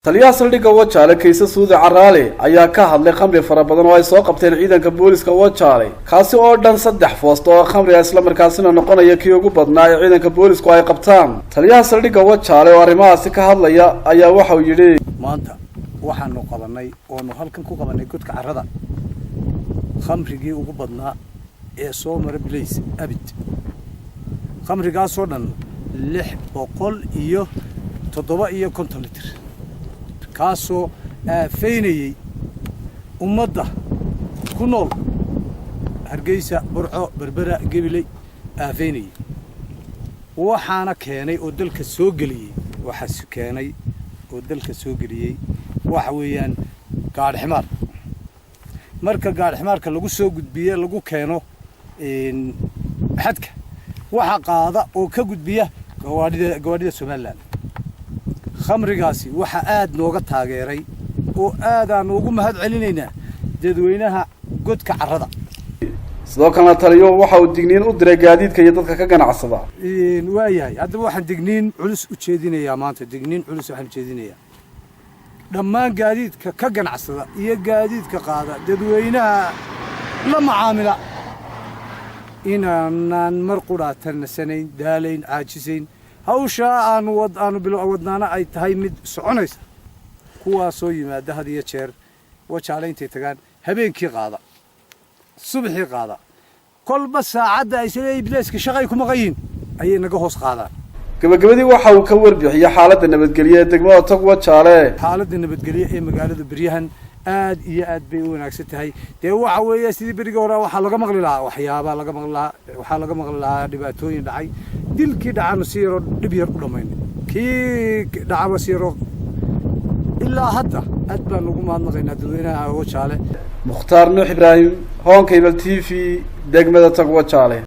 taliyaha saldhigga Wajaale Kaysa Suudi Caraale ayaa ka hadlay khamri fara badan oo ay soo qabteen ciidanka booliska Wajaale kaasi oo dhan 3 foosto oo khamri isla markaasina noqonaya kii ugu badnaa ee ciidanka boolisku ay qabtaan. Taliyaha saldhigga Wajaale oo arrimahaasi ka hadlaya ayaa waxa uu yiri maanta waxaanu qabanay oo halkan ku qabanay godka carrada khamrigii ugu badnaa ee soo maray Blaze abid khamrigaas oo dhan 657 litir kaasoo aafeynayay ummadda ku nool Hargeysa Burco Berbera Gabiley aafeynayay waxaana keenay oo dalka soo galiyay waxa keenay oo dalka soo galiyay waxa weeyaan gaar ximaar marka gaar ximaarka lagu soo gudbiyo lagu keeno xadka waxa qaada oo ka gudbiya gawaadhida Soomaaliland khamrigaasi waxa aad nooga taageeray oo aad aan ugu mahad celinayna dadweynaha godka carrada sidoo kale taliyo waxa uu digniin u diray gaadiidka iyo dadka ka ganacsada waayahay hadda waxaan digniin culus u jeedinayaa maanta digniin culus waxaan jeedinayaa dhammaan gaadiidka ka ganacsada iyo gaadiidka qaada dadweynaha la macaamila inaan mar quraatan sanayn daalayn caajisayn hawsha aanu wadnaana ay tahay mid soconaysa kuwa soo yimaada had iyo jeer Wajaale intay tagaan habeenkii qaada subaxii qaada kolba saacada ay soo iibleeska shaqay kuma qayin ayay naga hoos qaadaan gabagabadii waxa uu ka warbixiyay xaaladda nabadgelyo ee degmada Tog Wajaale xaaladda nabadgelyo ee magaalada Beryahan aad iyo aad bay u wanaagsan tahay waxa weeye sidii bariga hore waxa laga maqli lahaa waxyaaba laga maqli lahaa dhibaatooyin dhacay dilkii dhacana si yar dib yar u dhameeyay kii dhacaba si yar ilaa hadda aad baan ugu maadnaqaynaa dadweynaha Wajaale Mukhtaar Nuux Ibraahim Hon Cable TV degmada Tog Wajaale.